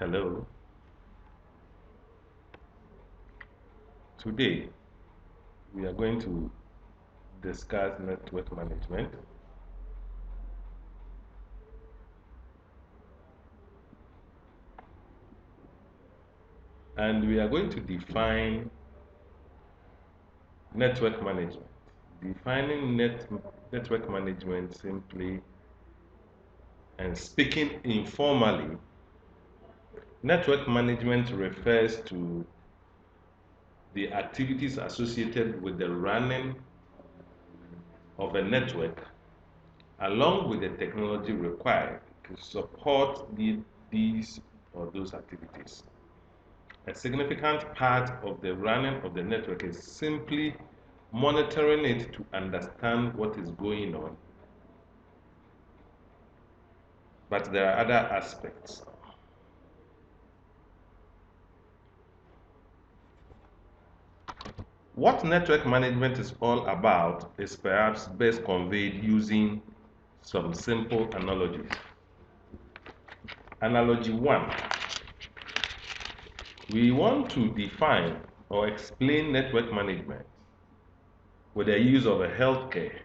Hello. Today we are going to discuss network management, and we are going to define network management. Defining network management simply and speaking informally, network management refers to the activities associated with the running of a network along with the technology required to support these or those activities. A significant part of the running of the network is simply monitoring it to understand what is going on. But there are other aspects. What network management is all about is perhaps best conveyed using some simple analogies. Analogy 1. We want to define or explain network management with the use of a healthcare.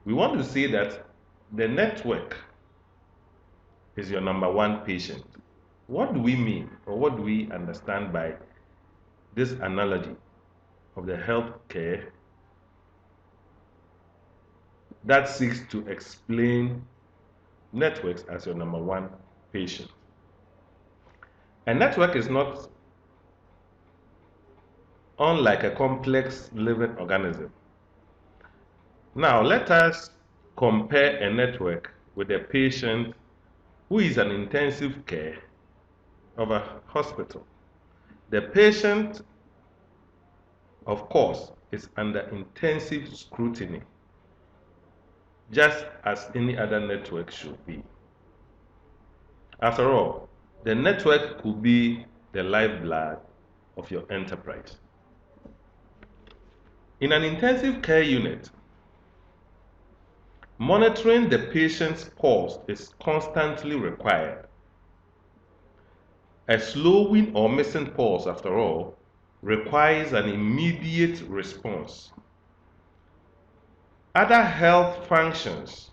We want to say that the network is your number one patient. What do we mean, or what do we understand by this analogy of the healthcare that seeks to explain networks as your number one patient? A network is not unlike a complex living organism. Now, let us compare a network with a patient who is in intensive care of a hospital. The patient, of course, is under intensive scrutiny, just as any other network should be. After all, the network could be the lifeblood of your enterprise. In an intensive care unit, monitoring the patient's pulse is constantly required. A slowing or missing pulse, after all, requires an immediate response. Other health functions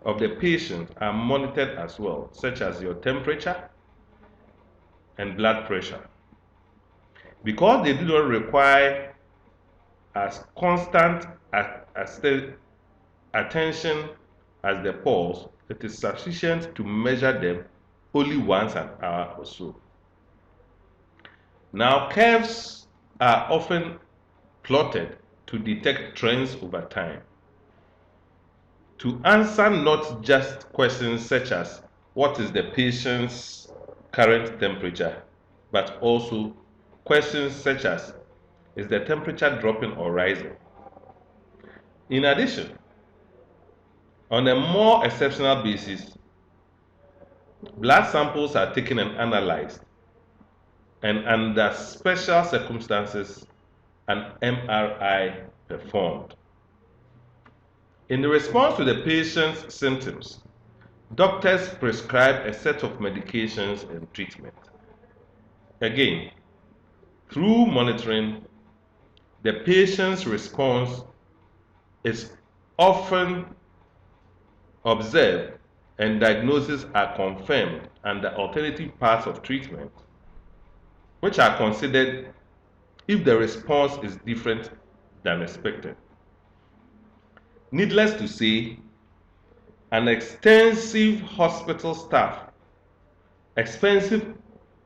of the patient are monitored as well, such as your temperature and blood pressure. Because they do not require as constant attention as the pulse, it is sufficient to measure them only once an hour or so. Now, curves are often plotted to detect trends over time. To answer not just questions such as what is the patient's current temperature, but also questions such as is the temperature dropping or rising? In addition, on a more exceptional basis, blood samples are taken and analyzed, and under special circumstances, an MRI performed. In response to the patient's symptoms, doctors prescribe a set of medications and treatment. Again, through monitoring, the patient's response is often observed and diagnoses are confirmed under alternative paths of treatment, which are considered if the response is different than expected. Needless to say, an extensive hospital staff, expensive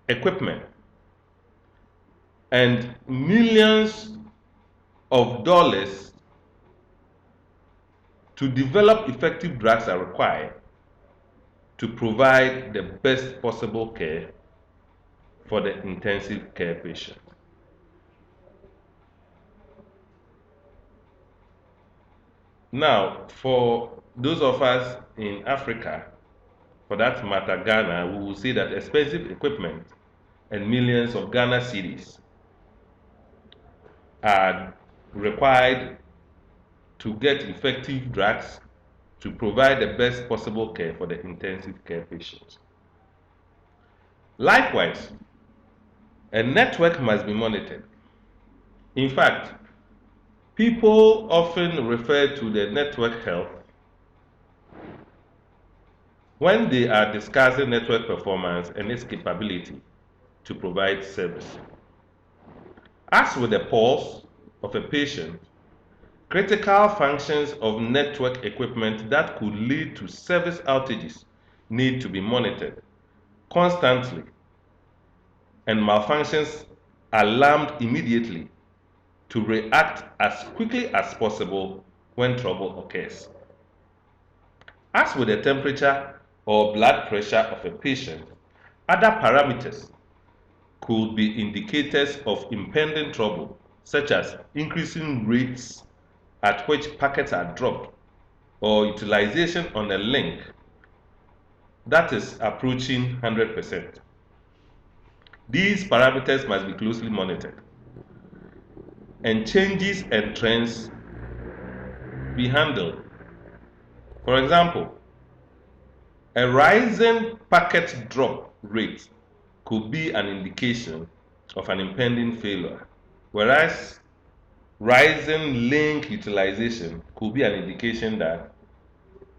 equipment, and millions of dollars to develop effective drugs are required to provide the best possible care for the intensive care patient. Now, for those of us in Africa, for that matter, Ghana, we will say that expensive equipment and millions of Ghana cedis are required to get effective drugs to provide the best possible care for the intensive care patients. Likewise, a network must be monitored. In fact, people often refer to the network health when they are discussing network performance and its capability to provide service. As with the pulse of a patient, critical functions of network equipment that could lead to service outages need to be monitored constantly and malfunctions alarmed immediately to react as quickly as possible when trouble occurs. As with the temperature or blood pressure of a patient, other parameters could be indicators of impending trouble, such as increasing rates at which packets are dropped or utilization on a link that is approaching 100%. These parameters must be closely monitored and changes and trends be handled. For example, a rising packet drop rate could be an indication of an impending failure, whereas rising link utilization could be an indication that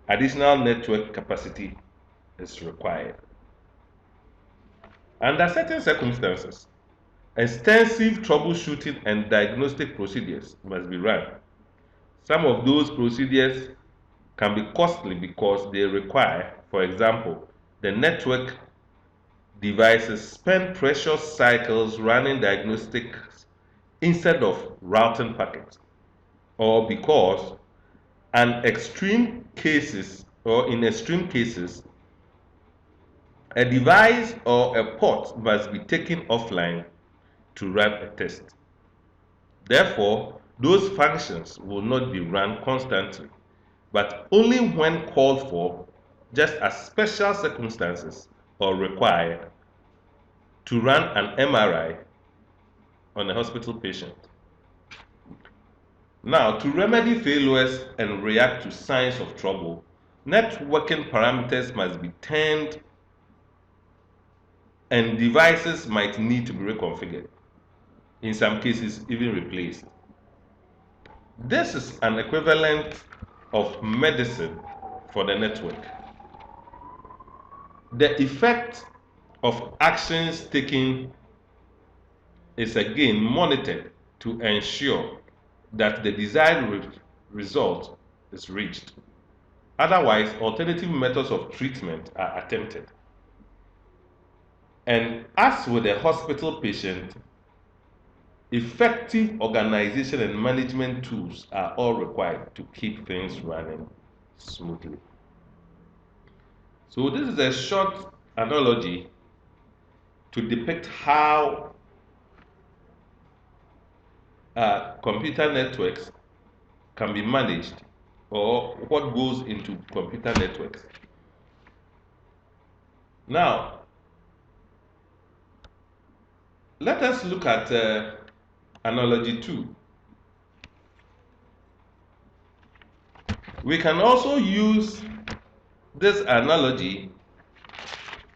additional network capacity is required. Under certain circumstances, extensive troubleshooting and diagnostic procedures must be run. Some of those procedures can be costly because they require, for example, the network devices spend precious cycles running diagnostics instead of routing packets, or because in extreme cases, a device or a port must be taken offline to run a test. Therefore, those functions will not be run constantly, but only when called for, just as special circumstances are required to run an MRI on a hospital patient. Now, to remedy failures and react to signs of trouble, networking parameters must be turned and devices might need to be reconfigured, in some cases even replaced. This is an equivalent of medicine for the network. The effect of actions taken is again monitored to ensure that the desired result is reached. Otherwise, alternative methods of treatment are attempted. And as with a hospital patient, effective organization and management tools are all required to keep things running smoothly. So this is a short analogy to depict how computer networks can be managed or what goes into computer networks. Now, let us look at analogy 2. We can also use this analogy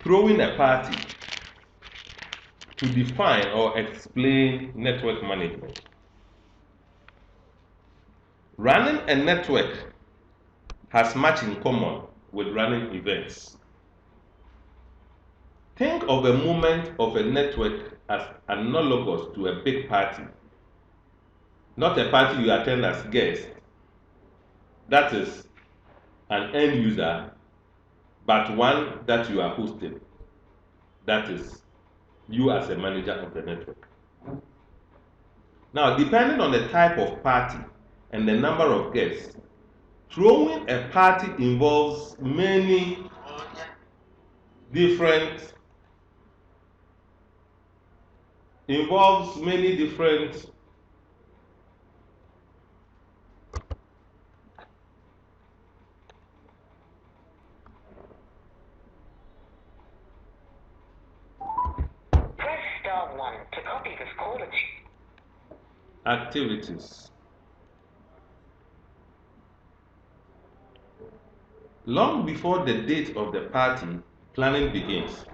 throwing a party to define or explain network management. Running a network has much in common with running events. Think of a moment of a network as analogous to a big party, not a party you attend as guest, that is an end user, but one that you are hosting, that is you as a manager of the network. Now, depending on the type of party and the number of guests, throwing a party involves many different Press star 1 to copy this call. activities. Long before the date of the party, planning begins.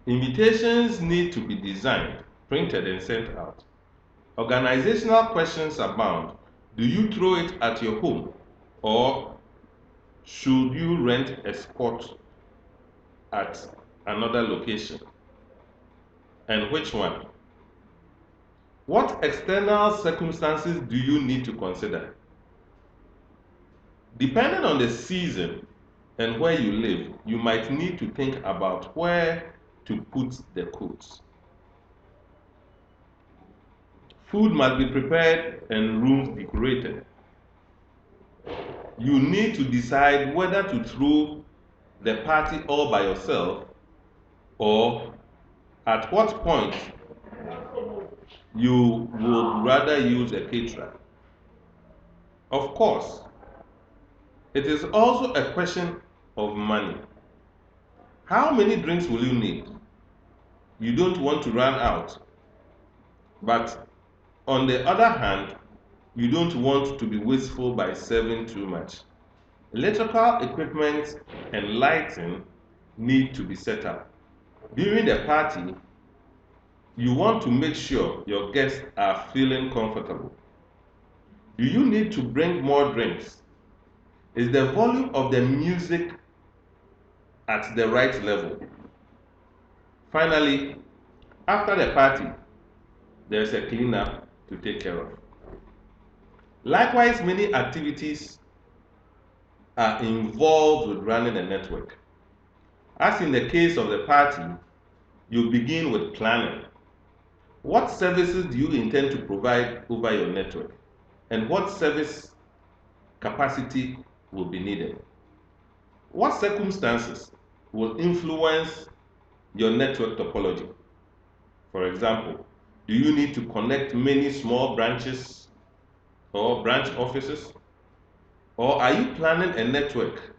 Invitations need to be designed, printed, and sent out. Organizational questions abound. Do you throw it at your home, or should you rent a spot at another location? And which one? What external circumstances do you need to consider? Depending on the season and where you live, you might need to think about where to put the coats. Food must be prepared and rooms decorated. You need to decide whether to throw the party all by yourself, or at what point you would rather use a caterer. Of course, it is also a question of money. How many drinks will you need? You don't want to run out, but on the other hand, you don't want to be wasteful by serving too much. Electrical equipment and lighting need to be set up. During the party, you want to make sure your guests are feeling comfortable. Do you need to bring more drinks? Is the volume of the music at the right level? Finally, after the party, there's a cleanup to take care of. Likewise, many activities are involved with running a network. As in the case of the party, you begin with planning. What services do you intend to provide over your network? And what service capacity will be needed? What circumstances will influence your network topology? For example, do you need to connect many small branches or branch offices? Or are you planning a network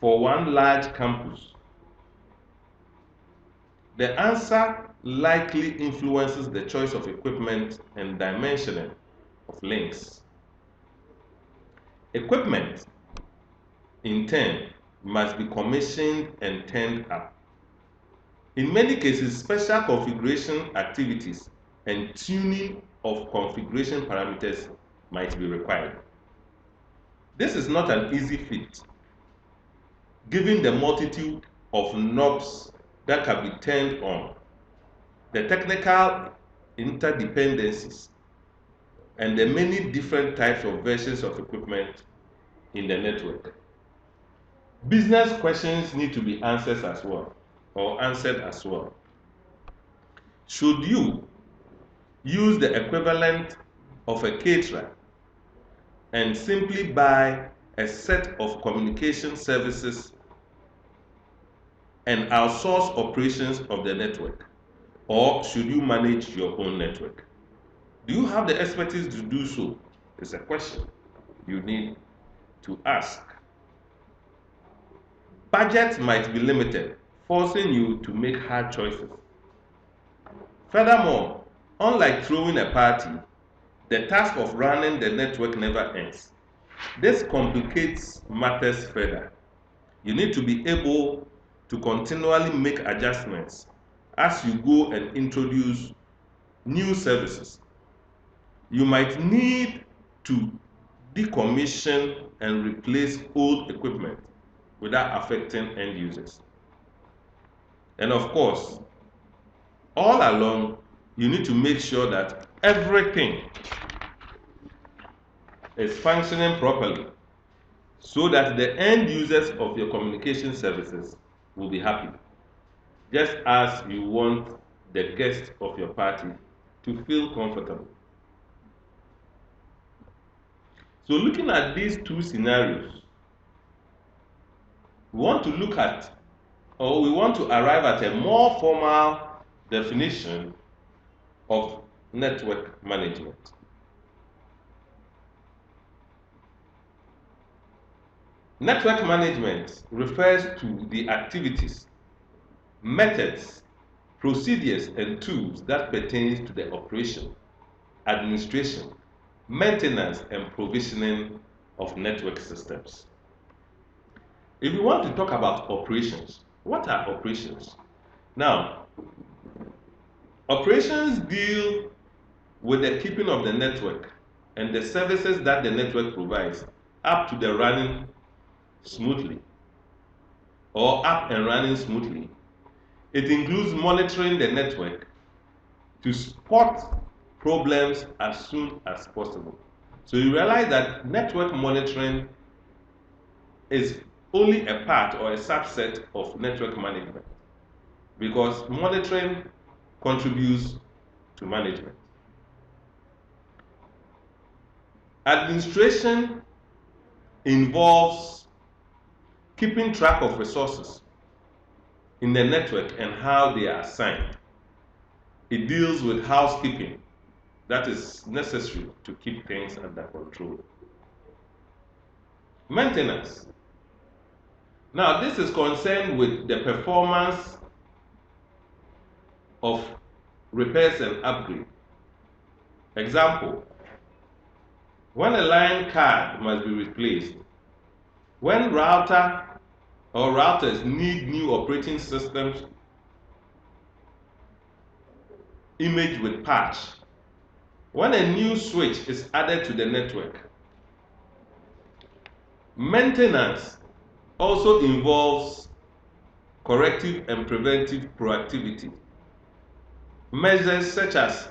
for one large campus? The answer likely influences the choice of equipment and dimensioning of links. Equipment, in turn, must be commissioned and turned up. In many cases, special configuration activities and tuning of configuration parameters might be required. This is not an easy feat, given the multitude of knobs that can be turned on, the technical interdependencies, and the many different types of versions of equipment in the network. Business questions need to be answered as well, or answered as well. Should you use the equivalent of a caterer and simply buy a set of communication services and outsource operations of the network? Or should you manage your own network? Do you have the expertise to do so? It's a question you need to ask. Budget might be limited, forcing you to make hard choices. Furthermore, unlike throwing a party, the task of running the network never ends. This complicates matters further. You need to be able to continually make adjustments as you go and introduce new services. You might need to decommission and replace old equipment without affecting end users. And of course, all along, you need to make sure that everything is functioning properly so that the end users of your communication services will be happy, just as you want the guests of your party to feel comfortable. So looking at these two scenarios, we want to look at, or we want to arrive at a more formal definition of network management. Network management refers to the activities, methods, procedures, and tools that pertain to the operation, administration, maintenance, and provisioning of network systems. If we want to talk about operations, what are operations? Now, operations deal with the keeping of the network and the services that the network provides up to the running smoothly or up and running smoothly. It includes monitoring the network to spot problems as soon as possible. So you realize that network monitoring is only a part or a subset of network management because monitoring contributes to management. Administration involves keeping track of resources in the network and how they are assigned. It deals with housekeeping that is necessary to keep things under control. Maintenance. Now, this is concerned with the performance of repairs and upgrade. Example, when a line card must be replaced, when router or routers need new operating systems imaged with patch, when a new switch is added to the network. Maintenance also involves corrective and preventive proactivity. Measures such as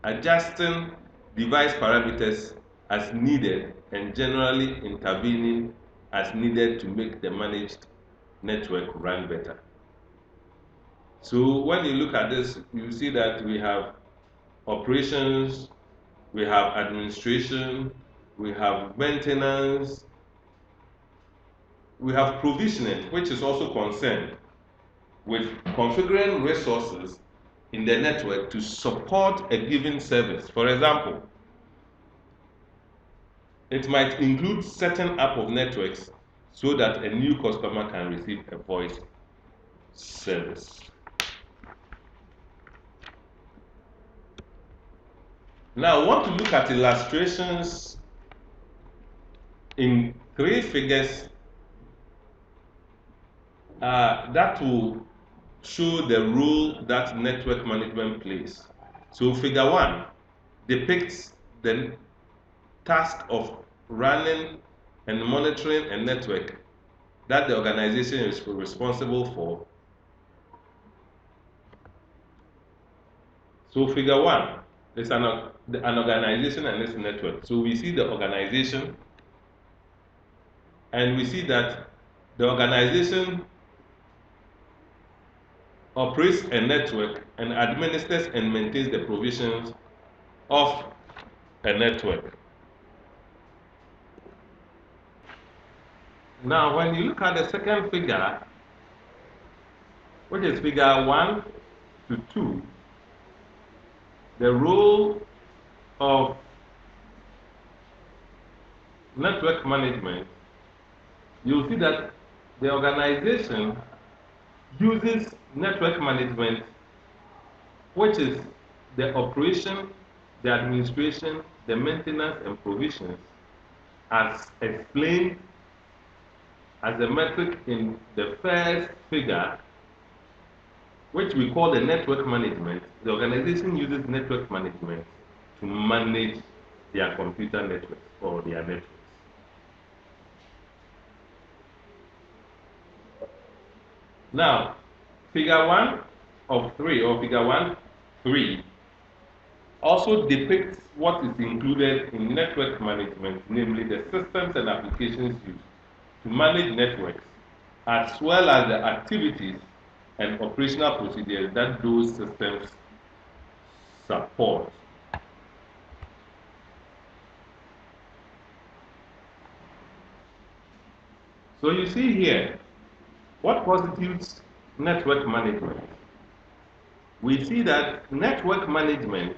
adjusting device parameters as needed and generally intervening as needed to make the managed network run better. So when you look at this, you see that we have operations, we have administration, we have maintenance, we have provisioning, which is also concerned with configuring resources in the network to support a given service. For example, it might include setting up of networks so that a new customer can receive a voice service. Now, I want to look at illustrations in three figures that will show the role that network management plays. So, figure 1 depicts the task of running and monitoring a network that the organization is responsible for. So figure 1 is an organization and its network. So we see the organization and we see that the organization operates a network and administers and maintains the provisions of a network. Now, when you look at the second figure, which is figure 1 to 2, the role of network management, you'll see that the organization uses network management, which is the operation, the administration, the maintenance, and provisions, as explained as a metric in the first figure, which we call the network management. The organization uses network management to manage their computer networks or their networks. Now, figure 1 of 3 or figure 1.3 also depicts what is included in network management, namely the systems and applications used to manage networks, as well as the activities and operational procedures that those systems support. So you see here, what constitutes network management? We see that network management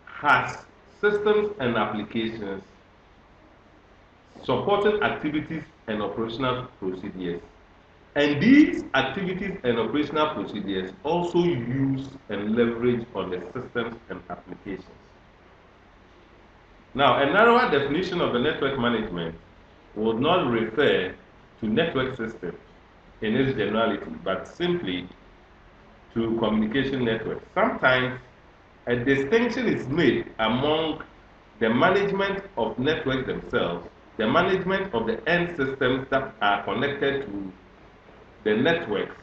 has systems and applications supporting activities and operational procedures. And these activities and operational procedures also use and leverage on the systems and applications. Now, a narrower definition of the network management would not refer to network systems, in its generality, but simply to communication networks. Sometimes a distinction is made among the management of networks themselves, the management of the end systems that are connected to the networks,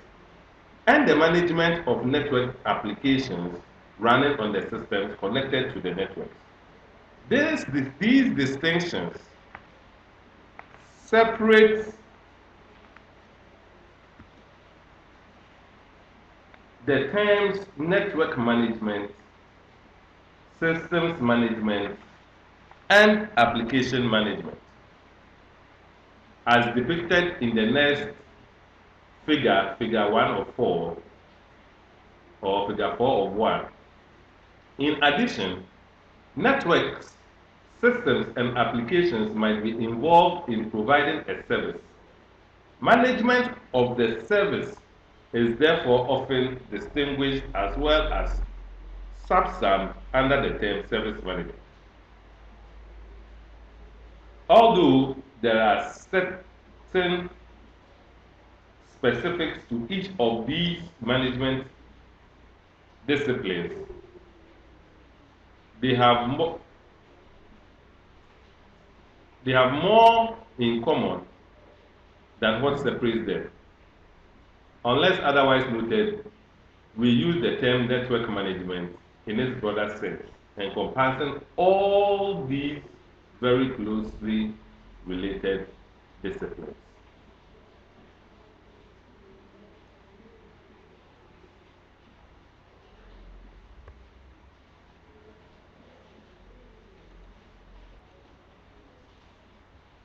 and the management of network applications running on the systems connected to the networks. These distinctions separate the terms network management, systems management, and application management, as depicted in the next figure 1 of 4, or figure 4 of 1. In addition, networks, systems, and applications might be involved in providing a service. Management of the service is therefore often distinguished as well as subsumed under the term service management. Although there are certain specifics to each of these management disciplines, they have more in common than what separates them. Unless otherwise noted, we use the term network management in its broader sense, encompassing all these very closely related disciplines.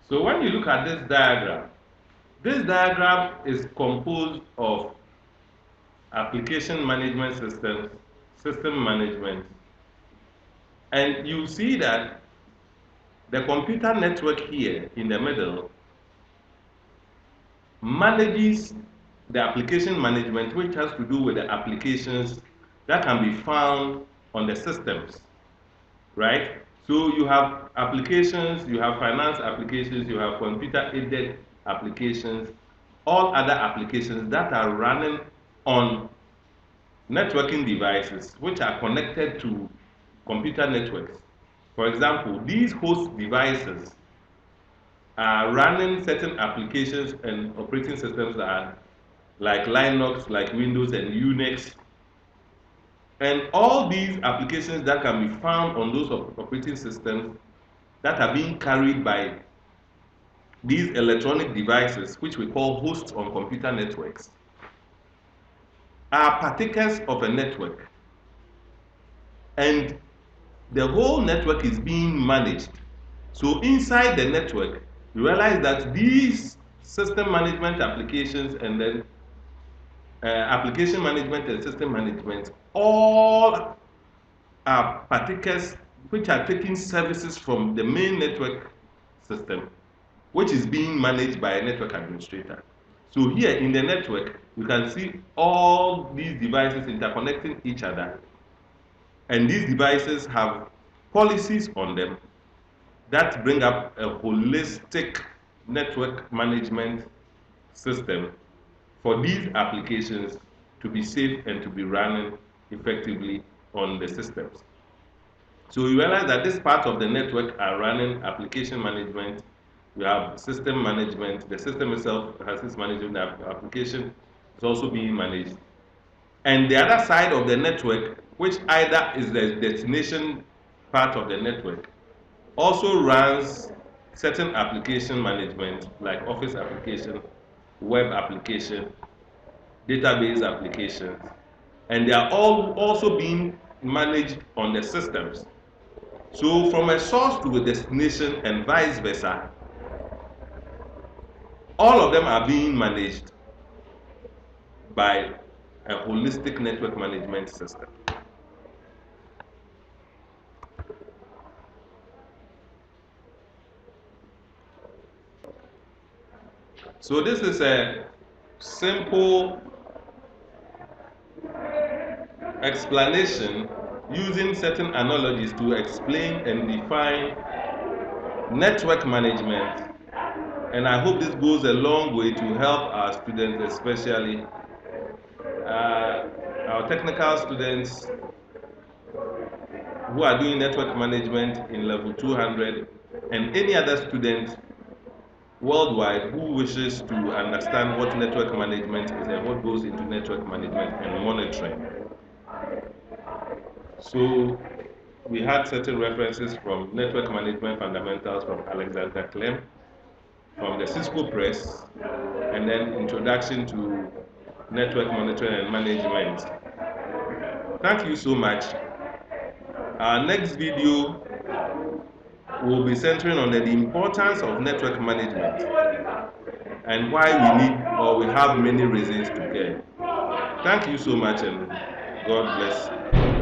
So when you look at this diagram is composed of application management systems, system management, and you see that the computer network here in the middle manages the application management, which has to do with the applications that can be found on the systems, right? So you have applications, you have finance applications, you have computer aided applications, all other applications that are running on networking devices which are connected to computer networks. For example, these host devices are running certain applications and operating systems that are like Linux, like Windows and Unix. And all these applications that can be found on those operating systems that are being carried by these electronic devices, which we call hosts on computer networks, are partakers of a network. And the whole network is being managed. So inside the network, you realize that these system management applications and then application management and system management all are partakers which are taking services from the main network system, which is being managed by a network administrator. So here in the network, you can see all these devices interconnecting each other, and these devices have policies on them that bring up a holistic network management system for these applications to be safe and to be running effectively on the systems. So you realize that this part of the network are running application management, you have system management, the system itself has its management, the application is also being managed. And the other side of the network, which either is the destination part of the network, also runs certain application management like office application, web application, database applications, and they are all also being managed on the systems. So from a source to a destination and vice versa, all of them are being managed by a holistic network management system. So this is a simple explanation using certain analogies to explain and define network management, And I hope this goes a long way to help our students, especially our technical students who are doing network management in level 200, and any other student worldwide who wishes to understand what network management is and what goes into network management and monitoring. So we had certain references from Network Management Fundamentals from Alexander Clem, from the Cisco Press, and then Introduction to Network Monitoring and Management. Thank you so much. Our next video will be centering on the importance of network management and why we need or we have many reasons to care. Thank you so much, and God bless.